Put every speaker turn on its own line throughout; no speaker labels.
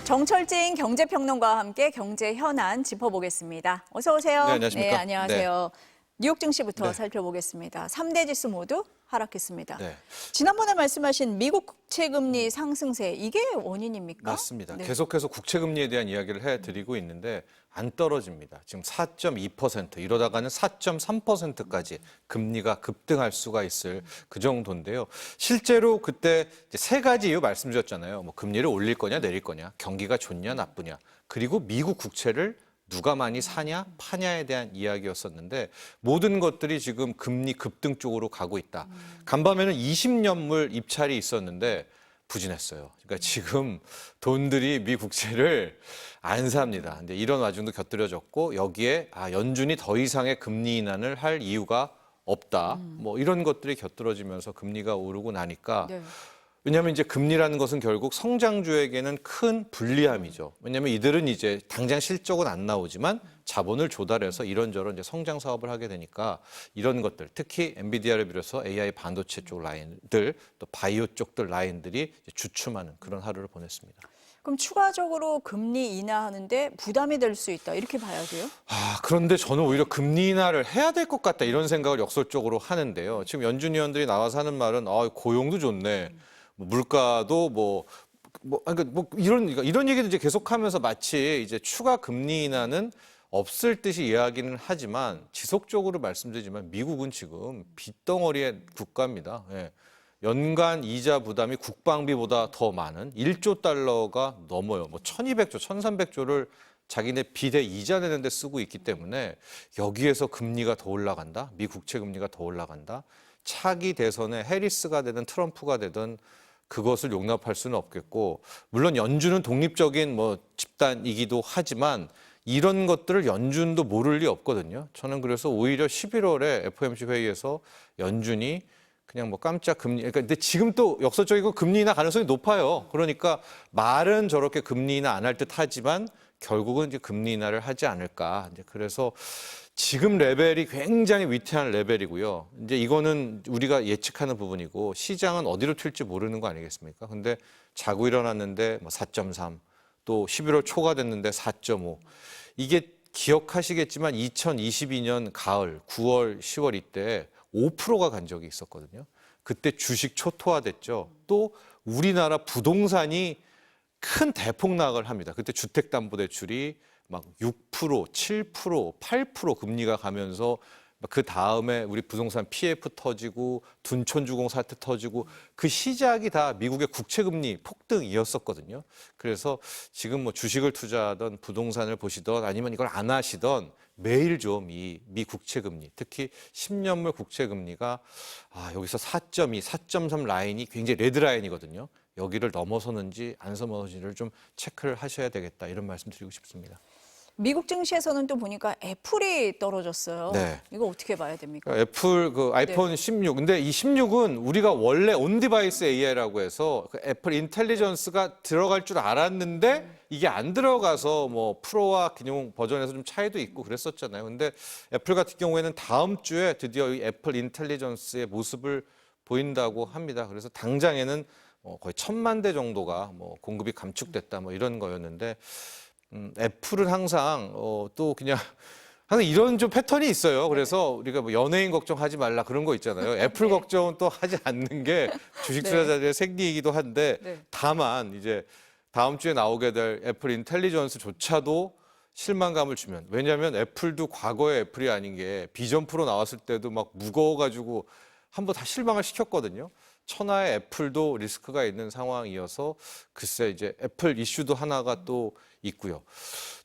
정철진 경제평론가와 함께 경제 현안 짚어보겠습니다. 어서 오세요.
네, 안녕하십니까.
네, 안녕하세요. 뉴욕 증시부터
네.
살펴보겠습니다. 3대 지수 모두 하락했습니다.
네.
지난번에 말씀하신 미국 국채금리 상승세, 이게 원인입니까?
맞습니다.
네.
계속해서 국채금리에 대한 이야기를 해드리고 있는데 안 떨어집니다. 지금 4.2% 이러다가는 4.3%까지 금리가 급등할 수가 있을 그 정도인데요. 실제로 그때 이제 세 가지 이유 말씀드렸잖아요. 뭐 금리를 올릴 거냐 내릴 거냐, 경기가 좋냐 나쁘냐, 그리고 미국 국채를 누가 많이 사냐 파냐에 대한 이야기였었는데 모든 것들이 지금 금리 급등 쪽으로 가고 있다. 간밤에는 20년물 입찰이 있었는데 부진했어요. 그러니까 지금 돈들이 미 국채를 안 삽니다. 근데 이런 와중도 곁들여졌고 여기에 연준이 더 이상의 금리 인하를 할 이유가 없다. 뭐 이런 것들이 곁들여지면서 금리가 오르고 나니까
네.
왜냐하면 이제 금리라는 것은 결국 성장주에게는 큰 불리함이죠. 왜냐하면 이들은 이제 당장 실적은 안 나오지만 자본을 조달해서 이런저런 이제 성장 사업을 하게 되니까 이런 것들, 특히 엔비디아를 비롯해서 AI 반도체 쪽 라인들, 또 바이오 쪽들 라인들이 주춤하는 그런 하루를 보냈습니다.
그럼 추가적으로 금리 인하하는데 부담이 될 수 있다, 이렇게 봐야 돼요?
그런데 저는 오히려 금리 인하를 해야 될 것 같다 이런 생각을 역설적으로 하는데요. 지금 연준 위원들이 나와서 하는 말은 고용도 좋네. 뭐 물가도 그러니까 이런 얘기도 이제 계속하면서 마치 이제 추가 금리 인하는 없을 듯이 이야기는 하지만 지속적으로 말씀드리지만 미국은 지금 빚덩어리의 국가입니다. 예. 연간 이자 부담이 국방비보다 더 많은 1조 달러가 넘어요. 뭐 1,200조, 1,300조를 자기네 빚에 이자 내는 데 쓰고 있기 때문에 여기에서 금리가 더 올라간다. 미 국채 금리가 더 올라간다. 차기 대선에 해리스가 되든 트럼프가 되든 그것을 용납할 수는 없겠고, 물론 연준은 독립적인 집단이기도 하지만 이런 것들을 연준도 모를 리 없거든요. 저는 그래서 오히려 11월에 FOMC 회의에서 연준이 그냥 깜짝 금리, 그러니까 근데 지금 또 역설적이고 금리 인하 가능성이 높아요. 그러니까 말은 저렇게 금리 인하 안 할 듯 하지만 결국은 이제 금리 인하를 하지 않을까. 이제 그래서 지금 레벨이 굉장히 위태한 레벨이고요. 이제 이거는 우리가 예측하는 부분이고 시장은 어디로 튈지 모르는 거 아니겠습니까? 근데 자고 일어났는데 4.3, 또 11월 초가 됐는데 4.5. 이게 기억하시겠지만 2022년 가을 9월, 10월 이때 5%가 간 적이 있었거든요. 그때 주식 초토화됐죠. 또 우리나라 부동산이 큰 대폭락을 합니다. 그때 주택담보대출이 6%, 7%, 8% 금리가 가면서 그 다음에 우리 부동산 PF 터지고 둔촌주공 사태 터지고 그 시작이 다 미국의 국채금리 폭등이었었거든요. 그래서 지금 주식을 투자하던 부동산을 보시던 아니면 이걸 안 하시던 매일 좀 이 미 국채금리, 특히 10년물 국채금리가 여기서 4.2, 4.3 라인이 굉장히 레드 라인이거든요. 여기를 넘어서는지 안 넘어서는지를 좀 체크를 하셔야 되겠다 이런 말씀 드리고 싶습니다.
미국 증시에서는 또 보니까 애플이 떨어졌어요.
네.
이거 어떻게 봐야 됩니까?
애플 아이폰 16. 근데 이 16은 우리가 원래 온디바이스 AI라고 해서 애플 인텔리전스가 들어갈 줄 알았는데 이게 안 들어가서 프로와 기능 버전에서 좀 차이도 있고 그랬었잖아요. 근데 애플 같은 경우에는 다음 주에 드디어 이 애플 인텔리전스의 모습을 보인다고 합니다. 그래서 당장에는 거의 1,000만 대 정도가 공급이 감축됐다 이런 거였는데 애플은 항상 또 그냥 항상 이런 좀 패턴이 있어요. 그래서 우리가 연예인 걱정하지 말라 그런 거 있잖아요. 애플 걱정은 또 하지 않는 게 주식 투자자들의 생리이기도 한데 다만 이제 다음 주에 나오게 될 애플 인텔리전스조차도 실망감을 주면, 왜냐하면 애플도 과거의 애플이 아닌 게 비전 프로 나왔을 때도 무거워가지고 한번 다 실망을 시켰거든요. 천하의 애플도 리스크가 있는 상황이어서 글쎄 이제 애플 이슈도 하나가 또 있고요.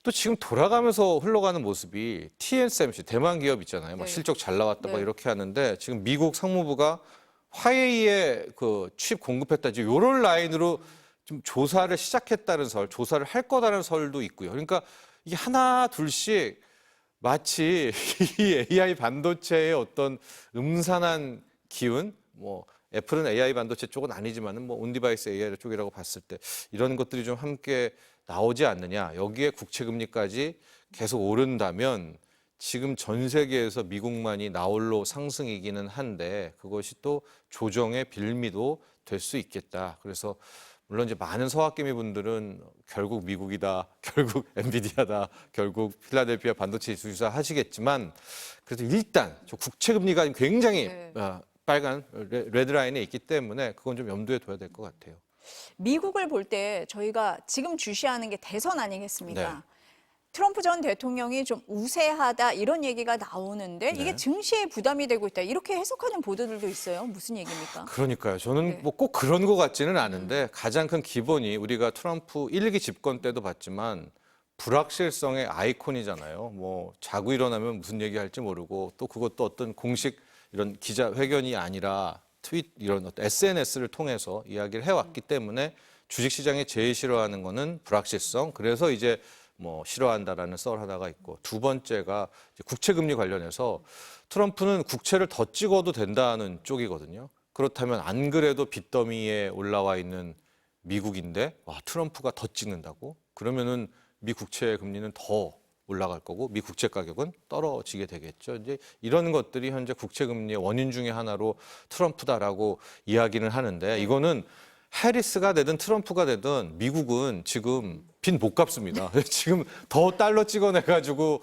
또 지금 돌아가면서 흘러가는 모습이 TSMC 대만 기업 있잖아요. 실적 잘 나왔다 이렇게 하는데 지금 미국 상무부가 화웨이에 칩 공급했다 지금 이런 라인으로 좀 조사를 시작했다는 조사를 할 거다라는 설도 있고요. 그러니까 이게 하나 둘씩 마치 이 AI 반도체의 어떤 음산한 기운, 애플은 AI 반도체 쪽은 아니지만은 온디바이스 AI 쪽이라고 봤을 때 이런 것들이 좀 함께 나오지 않느냐. 여기에 국채금리까지 계속 오른다면 지금 전 세계에서 미국만이 나홀로 상승이기는 한데 그것이 또 조정의 빌미도 될 수 있겠다. 그래서 물론 이제 많은 서학개미 분들은 결국 미국이다, 결국 엔비디아다, 결국 필라델피아 반도체 주사 하시겠지만 그래도 일단 저 국채 금리가 굉장히
네.
빨간 레드라인에 있기 때문에 그건 좀 염두에 둬야 될 것 같아요.
미국을 볼 때 저희가 지금 주시하는 게 대선 아니겠습니까?
네.
트럼프 전 대통령이 좀 우세하다 이런 얘기가 나오는데 이게
네.
증시에 부담이 되고 있다. 이렇게 해석하는 보도들도 있어요. 무슨 얘기입니까?
그러니까요. 저는
네.
뭐 꼭 그런 것 같지는 않은데 가장 큰 기본이 우리가 트럼프 1기 집권 때도 봤지만 불확실성의 아이콘이잖아요. 뭐 자고 일어나면 무슨 얘기할지 모르고 또 그것도 어떤 공식 이런 기자회견이 아니라 이런 어떤 SNS를 통해서 이야기를 해왔기 때문에 주식시장이 제일 싫어하는 거는 불확실성. 그래서 이제 뭐 싫어한다라는 썰 하나가 있고 두 번째가 이제 국채금리 관련해서 트럼프는 국채를 더 찍어도 된다는 쪽이거든요. 그렇다면 안 그래도 빚더미에 올라와 있는 미국인데 와, 트럼프가 더 찍는다고? 그러면은 미 국채 금리는 더 올라갈 거고 미 국채 가격은 떨어지게 되겠죠. 이제 이런 것들이 현재 국채 금리의 원인 중에 하나로 트럼프다라고 이야기는 하는데 이거는 해리스가 되든 트럼프가 되든 미국은 지금 빚 못 갚습니다. 지금 더 달러 찍어내가지고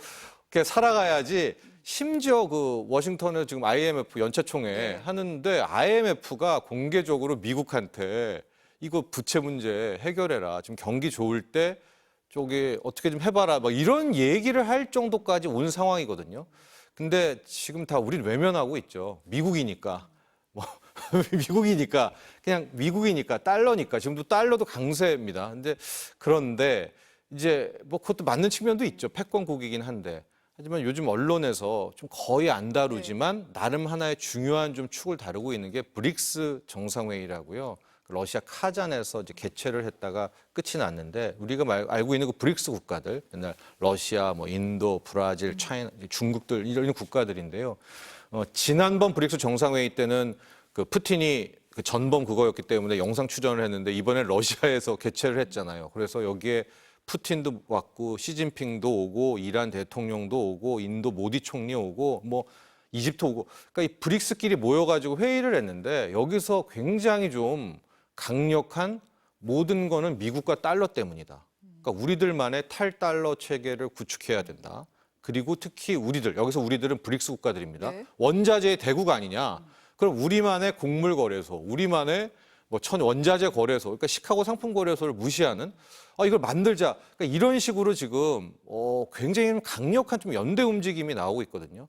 이렇게 살아가야지. 심지어 그 워싱턴에 지금 IMF 연차총회 하는데 IMF가 공개적으로 미국한테 이거 부채 문제 해결해라. 지금 경기 좋을 때 쪽에 어떻게 좀 해봐라. 막 이런 얘기를 할 정도까지 온 상황이거든요. 근데 지금 다 우린 외면하고 있죠. 미국이니까. 뭐 미국이니까 그냥 미국이니까 달러니까 지금도 달러도 강세입니다. 그런데 이제 뭐 그것도 맞는 측면도 있죠. 패권국이긴 한데 하지만 요즘 언론에서 좀 거의 안 다루지만 나름 하나의 중요한 좀 축을 다루고 있는 게 브릭스 정상회의라고요. 러시아 카잔에서 이제 개최를 했다가 끝이 났는데 우리가 알고 있는 그 브릭스 국가들 옛날 러시아, 뭐 인도, 브라질, 차이나, 중국들 이런 국가들인데요. 지난번 브릭스 정상회의 때는 그 푸틴이 그 전범 그거였기 때문에 영상 출연을 했는데 이번에 러시아에서 개최를 했잖아요. 그래서 여기에 푸틴도 왔고 시진핑도 오고 이란 대통령도 오고 인도 모디 총리 오고 뭐 이집트 오고 그러니까 이 브릭스끼리 모여가지고 회의를 했는데 여기서 굉장히 좀 강력한 모든 거는 미국과 달러 때문이다. 그러니까 우리들만의 탈달러 체계를 구축해야 된다. 그리고 특히 우리들 여기서 우리들은 브릭스 국가들입니다.
네.
원자재의 대국 아니냐? 그럼 우리만의 곡물 거래소, 우리만의 뭐 원자재 거래소, 그러니까 시카고 상품 거래소를 무시하는 이걸 만들자. 그러니까 이런 식으로 지금 굉장히 강력한 좀 연대 움직임이 나오고 있거든요.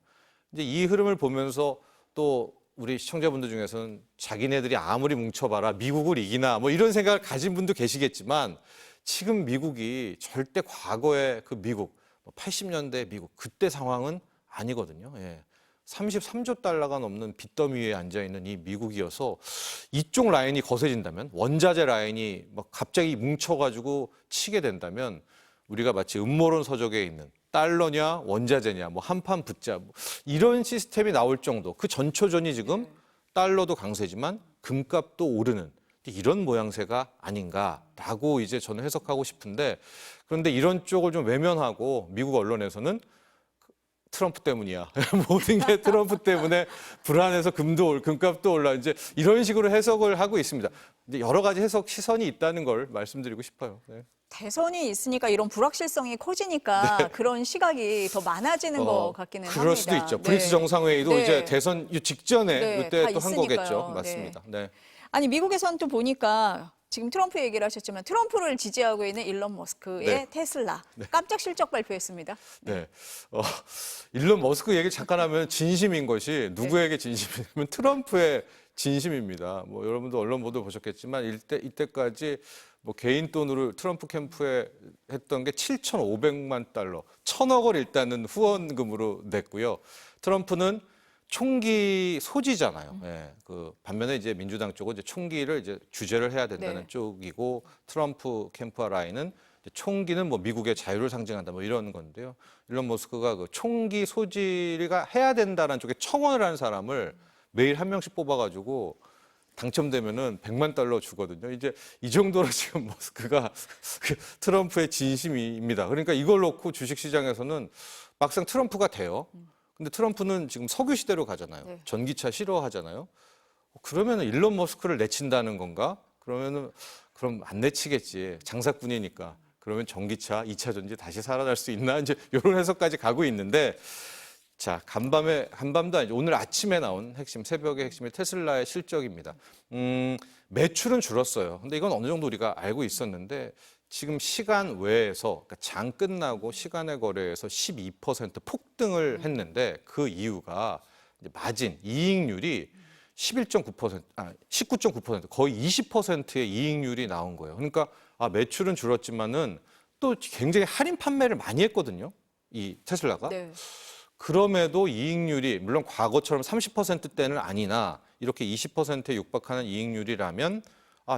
이제 이 흐름을 보면서 또 우리 시청자분들 중에서는 자기네들이 아무리 뭉쳐봐라 미국을 이기나 뭐 이런 생각을 가진 분도 계시겠지만 지금 미국이 절대 과거의 그 미국, 80년대 미국 그때 상황은 아니거든요. 예. 33조 달러가 넘는 빚더미 위에 앉아 있는 이 미국이어서 이쪽 라인이 거세진다면 원자재 라인이 막 갑자기 뭉쳐가지고 치게 된다면 우리가 마치 음모론 서적에 있는 달러냐 원자재냐 뭐 한판 붙자 뭐 이런 시스템이 나올 정도 그 전초전이 지금 달러도 강세지만 금값도 오르는 이런 모양새가 아닌가라고 이제 저는 해석하고 싶은데 그런데 이런 쪽을 좀 외면하고 미국 언론에서는 트럼프 때문이야. 모든 게 트럼프 때문에 불안해서 금값도 올라 이제 이런 식으로 해석을 하고 있습니다. 이제 여러 가지 해석 시선이 있다는 걸 말씀드리고 싶어요. 네.
대선이 있으니까 이런 불확실성이 커지니까 그런 시각이 더 많아지는 것 같기는
그럴
합니다.
수도 있죠.
네.
브릭스 정상회의도
네.
이제 대선 직전에
네,
이때
다
또 한
있으니까요.
거겠죠. 맞습니다. 네.
아니 미국에선 또 보니까 지금 트럼프 얘기를 하셨지만 트럼프를 지지하고 있는 일론 머스크의
네.
테슬라 깜짝 실적 발표했습니다.
네. 일론 머스크 얘기 잠깐 하면 진심인 것이 누구에게 진심이냐면 트럼프의 진심입니다. 뭐 여러분도 언론 보도 보셨겠지만 이때까지 뭐 개인 돈으로 트럼프 캠프에 했던 게 7,500만 달러, 1,000억을 일단은 후원금으로 냈고요. 트럼프는 총기 소지잖아요. 예, 그 반면에 이제 민주당 쪽은 이제 총기를 이제 규제를 해야 된다는 쪽이고 트럼프 캠프와 라인은 총기는 뭐 미국의 자유를 상징한다 뭐 이런 건데요. 일론 머스크가 그 총기 소지가 해야 된다는 쪽에 청원을 하는 사람을 매일 한 명씩 뽑아가지고 당첨되면은 100만 달러 주거든요. 이제 이 정도로 지금 머스크가 트럼프의 진심입니다. 그러니까 이걸 놓고 주식시장에서는 막상 트럼프가 돼요. 근데 트럼프는 지금 석유 시대로 가잖아요.
네.
전기차 싫어하잖아요. 그러면은 일론 머스크를 내친다는 건가? 그러면은 그럼 안 내치겠지. 장사꾼이니까. 그러면 전기차 2차 전지 다시 살아날 수 있나? 이제 이런 해석까지 가고 있는데 자, 간밤도 아니죠. 오늘 아침에 나온 핵심, 새벽의 핵심이 테슬라의 실적입니다. 매출은 줄었어요. 근데 이건 어느 정도 우리가 알고 있었는데 지금 시간 외에서 그러니까 장 끝나고 시간의 거래에서 12% 폭등을 했는데 그 이유가 이제 마진, 이익률이 19.9%, 거의 20%의 이익률이 나온 거예요. 그러니까 매출은 줄었지만은 또 굉장히 할인 판매를 많이 했거든요. 이 테슬라가.
네.
그럼에도 이익률이 물론 과거처럼 30%대는 아니나 이렇게 20%에 육박하는 이익률이라면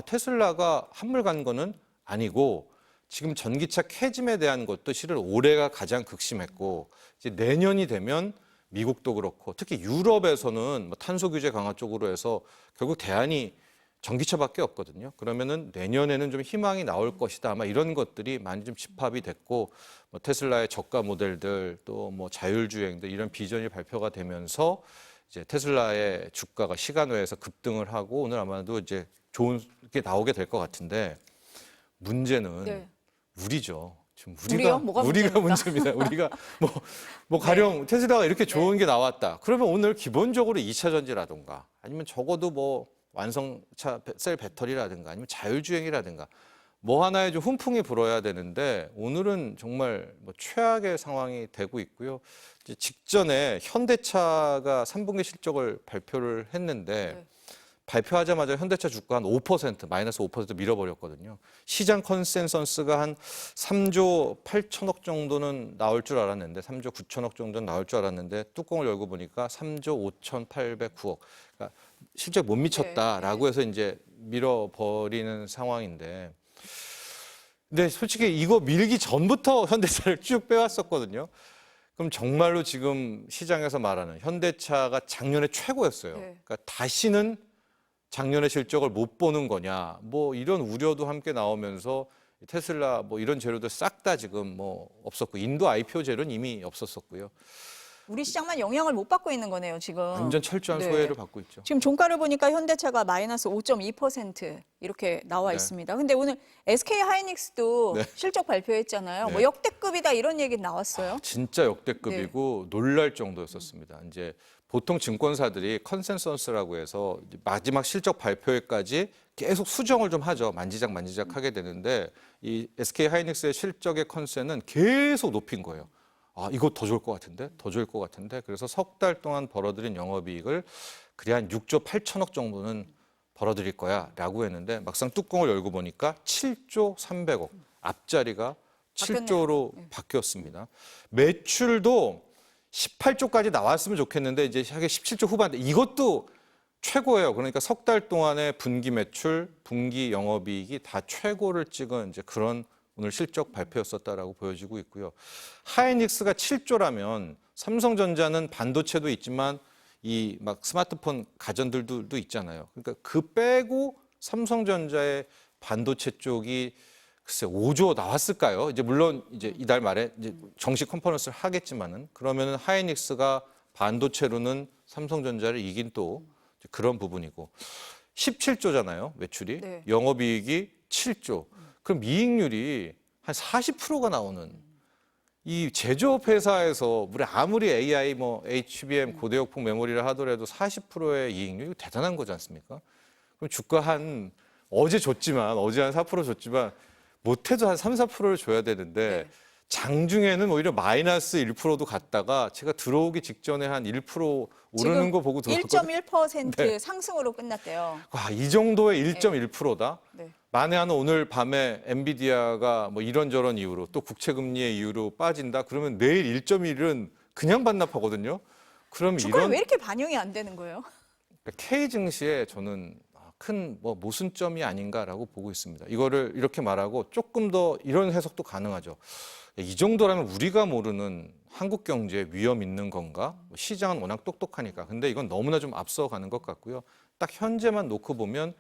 테슬라가 한물 간 거는 아니고 지금 전기차 캐즘에 대한 것도 실은 올해가 가장 극심했고 이제 내년이 되면 미국도 그렇고 특히 유럽에서는 뭐 탄소 규제 강화 쪽으로 해서 결국 대안이 전기차밖에 없거든요. 그러면은 내년에는 좀 희망이 나올 것이다. 아마 이런 것들이 많이 좀 집합이 됐고 뭐 테슬라의 저가 모델들 또 뭐 자율주행들 이런 비전이 발표가 되면서 이제 테슬라의 주가가 시간 외에서 급등을 하고 오늘 아마도 이제 좋은 게 나오게 될 것 같은데 문제는
네.
우리죠. 지금
우리요? 뭐가
우리가
문제입니까?
문제입니다. 우리가 뭐 가령 테슬라가 이렇게 좋은 게 나왔다. 그러면 오늘 기본적으로 2차 전지라든가 아니면 적어도 뭐 완성차 셀 배터리라든가 아니면 자율주행이라든가 뭐 하나에 좀 훈풍이 불어야 되는데 오늘은 정말 뭐 최악의 상황이 되고 있고요. 이제 직전에 현대차가 3분기 실적을 발표를 했는데
네.
발표하자마자 현대차 주가 한 5%, 마이너스 5% 밀어버렸거든요. 시장 컨센서스가 한 3조 8천억 정도는 나올 줄 알았는데 3조 9천억 정도는 나올 줄 알았는데 뚜껑을 열고 보니까 3조 5,809억. 그러니까 실적 못 미쳤다라고 해서 이제 밀어버리는 상황인데 근데 솔직히 이거 밀기 전부터 현대차를 쭉 빼왔었거든요. 그럼 정말로 지금 시장에서 말하는 현대차가 작년에 최고였어요.
네.
그러니까 다시는 작년의 실적을 못 보는 거냐. 뭐 이런 우려도 함께 나오면서 테슬라 뭐 이런 재료도 싹 다 지금 뭐 없었고 인도 IPO 재료는 이미 없었었고요.
우리 시장만 영향을 못 받고 있는 거네요, 지금.
완전 철저한
네.
소외를 받고 있죠.
지금 종가를 보니까 현대차가 마이너스 5.2% 이렇게 나와
네.
있습니다. 근데 오늘 SK 하이닉스도
네.
실적 발표했잖아요.
네.
뭐 역대급이다 이런 얘기 나왔어요.
진짜 역대급이고 놀랄 정도였었습니다. 이제 보통 증권사들이 컨센서스라고 해서 마지막 실적 발표회까지 계속 수정을 좀 하죠. 만지작 하게 되는데 이 SK 하이닉스의 실적의 컨센은 계속 높인 거예요. 이거 더 좋을 것 같은데, 더 좋을 것 같은데. 그래서 석 달 동안 벌어들인 영업이익을 그래 한 6조 8천억 정도는 벌어들일 거야라고 했는데 막상 뚜껑을 열고 보니까 7조 300억 앞자리가 7조로 바뀌었습니다. 매출도 18조까지 나왔으면 좋겠는데 이제 하게 17조 후반대 이것도 최고예요. 그러니까 석 달 동안의 분기 매출, 분기 영업이익이 다 최고를 찍은 이제 그런 오늘 실적 발표였었다라고 보여지고 있고요. 하이닉스가 7조라면 삼성전자는 반도체도 있지만 이 막 스마트폰 가전들도 있잖아요. 그러니까 그 빼고 삼성전자의 반도체 쪽이 글쎄 5조 나왔을까요? 이제 물론 이제 이달 말에 이제 정식 컨퍼런스를 하겠지만은 그러면은 하이닉스가 반도체로는 삼성전자를 이긴 또 그런 부분이고 17조잖아요, 매출이.
네.
영업이익이 7조. 그럼 이익률이 한 40%가 나오는 이 제조업 회사에서 우리 아무리 AI 뭐 HBM 고대역폭 메모리를 하더라도 40%의 이익률 이거 대단한 거지 않습니까? 그럼 주가 한 어제 줬지만 어제 한 4% 줬지만 못해도 한 3, 4%를 줘야 되는데
네.
장중에는 오히려 마이너스 1%도 갔다가 제가 들어오기 직전에 한 1% 오르는 거 보고 들어왔거든요.
1.1%
네.
상승으로 끝났대요.
이 정도의 1.1%다?
네.
만에 하나 오늘 밤에 엔비디아가 뭐 이런저런 이유로 또 국채금리의 이유로 빠진다? 그러면 내일 1.1은 그냥 반납하거든요. 그럼
주가에
이런
왜 이렇게 반영이 안 되는 거예요?
K 증시에 저는 큰 뭐 모순점이 아닌가라고 보고 있습니다. 이거를 이렇게 말하고 조금 더 이런 해석도 가능하죠. 이 정도라면 우리가 모르는 한국 경제에 위험 있는 건가? 시장은 워낙 똑똑하니까. 근데 이건 너무나 좀 앞서가는 것 같고요. 딱 현재만 놓고 보면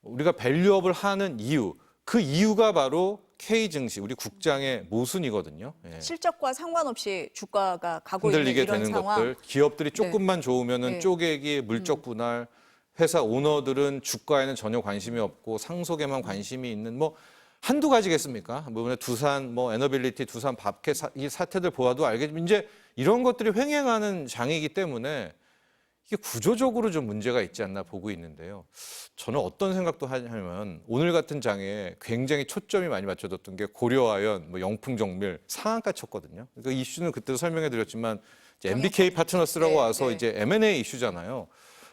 우리가 밸류업을 하는 이유, 그 이유가 바로 K 증시, 우리 국장의 모순이거든요. 예.
실적과 상관없이 주가가 가고 있는
흔들리게
이런
되는
상황.
것들, 기업들이 조금만 좋으면은
네.
쪼개기, 물적 분할, 회사 오너들은 주가에는 전혀 관심이 없고 상속에만 관심이 있는 뭐 한두 가지겠습니까? 뭐 두산, 뭐 에너빌리티, 두산 밥켓 이 사태들 보아도 알겠지만 이제 이런 것들이 횡행하는 장이기 때문에 이게 구조적으로 좀 문제가 있지 않나 보고 있는데요. 저는 어떤 생각도 하냐면 오늘 같은 장에 굉장히 초점이 많이 맞춰졌던 게 고려아연, 뭐 영풍정밀 상한가 쳤거든요. 그 이슈는 그때도 설명해 드렸지만 이제 MBK 파트너스라고
네,
와서
네.
이제 M&A 이슈잖아요.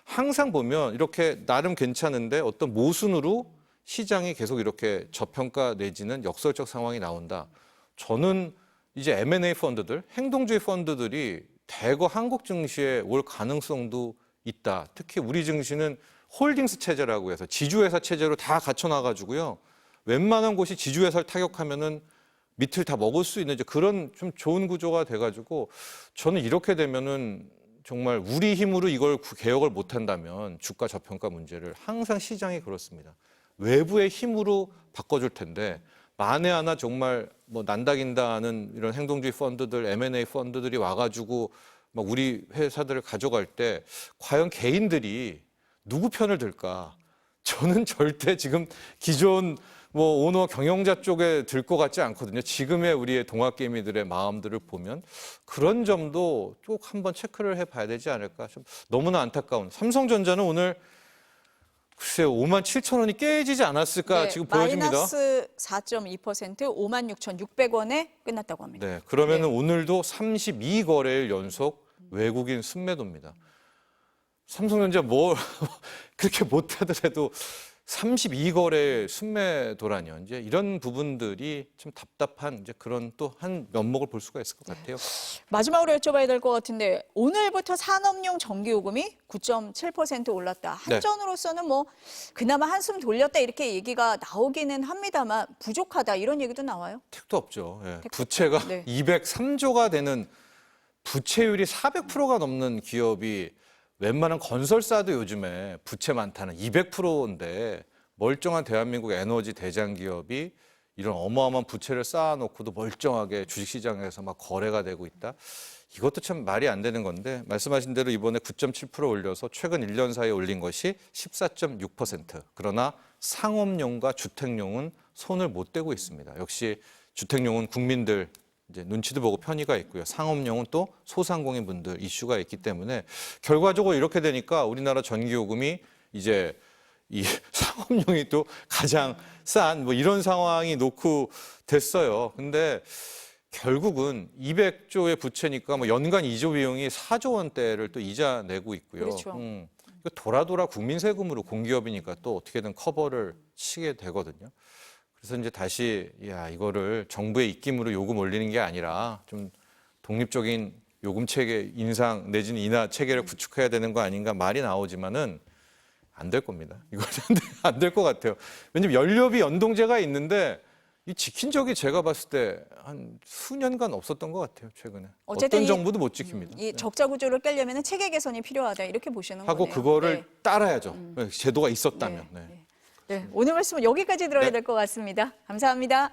항상 보면 이렇게 나름 괜찮은데 어떤 모순으로 시장이 계속 이렇게 저평가 내지는 역설적 상황이 나온다. 저는 이제 M&A 펀드들, 행동주의 펀드들이 대거 한국 증시에 올 가능성도 있다. 특히 우리 증시는 홀딩스 체제라고 해서 지주회사 체제로 다 갖춰놔가지고요. 웬만한 곳이 지주회사를 타격하면은 밑을 다 먹을 수 있는 이제 그런 좀 좋은 구조가 돼가지고 저는 이렇게 되면은 정말 우리 힘으로 이걸 개혁을 못한다면 주가 저평가 문제를 항상 시장이 그렇습니다. 외부의 힘으로 바꿔줄 텐데 만에 하나 정말 뭐 난다긴다 하는 이런 행동주의 펀드들, M&A 펀드들이 와가지고 막 우리 회사들을 가져갈 때 과연 개인들이 누구 편을 들까? 저는 절대 지금 기존 뭐 오너 경영자 쪽에 들 것 같지 않거든요. 지금의 우리의 동학개미들의 마음들을 보면 그런 점도 꼭 한번 체크를 해봐야 되지 않을까. 좀 너무나 안타까운. 삼성전자는 오늘 글쎄요, 57,000원이 깨지지 않았을까
네,
지금 보여집니다.
마이너스 4.2% 56,600원에 끝났다고 합니다.
네, 그러면은
네.
오늘도 32거래일 연속 외국인 순매도입니다. 삼성전자 뭐 그렇게 못하더라도 32거래 순매도라뇨. 이제 이런 부분들이 좀 답답한 이제 그런 또 한 면목을 볼 수가 있을 것 같아요.
마지막으로 여쭤봐야 될 것 같은데 오늘부터 산업용 전기요금이 9.7% 올랐다. 한전으로서는 뭐 그나마 한숨 돌렸다 이렇게 얘기가 나오기는 합니다만 부족하다 이런 얘기도 나와요.
택도 없죠. 예.
택도
부채가
없죠. 네.
203조가 되는 부채율이 400%가 넘는 기업이 웬만한 건설사도 요즘에 부채 많다는 200%인데 멀쩡한 대한민국 에너지 대장 기업이 이런 어마어마한 부채를 쌓아놓고도 멀쩡하게 주식시장에서 막 거래가 되고 있다. 이것도 참 말이 안 되는 건데 말씀하신 대로 이번에 9.7% 올려서 최근 1년 사이에 올린 것이 14.6%. 그러나 상업용과 주택용은 손을 못 대고 있습니다. 역시 주택용은 국민들 이제 눈치도 보고 편의가 있고요. 상업용은 또 소상공인 분들 이슈가 있기 때문에 결과적으로 이렇게 되니까 우리나라 전기요금이 이제 이 상업용이 또 가장 싼 뭐 이런 상황이 놓고 됐어요. 근데 결국은 200조의 부채니까 뭐 연간 2조 비용이 4조 원대를 또 이자 내고 있고요.
그렇죠.
이거 돌아 국민 세금으로 공기업이니까 또 어떻게든 커버를 치게 되거든요. 그래서 이제 다시 야 이거를 정부의 입김으로 요금 올리는 게 아니라 좀 독립적인 요금 체계 인상 내지는 인하 체계를 구축해야 되는 거 아닌가 말이 나오지만은 안 될 겁니다. 이거는 안 될 것 같아요. 왜냐면 연료비 연동제가 있는데 이 지킨 적이 제가 봤을 때 한 수년간 없었던 것 같아요. 최근에
어쨌든
어떤 정부도 못 지킵니다.
이 적자 구조를 깨려면 체계 개선이 필요하다 이렇게 보시는
하고
거네요.
그거를
네.
따라야죠. 제도가 있었다면.
네.
네.
네. 오늘 말씀은 여기까지 들어야
네.
될 것 같습니다. 감사합니다.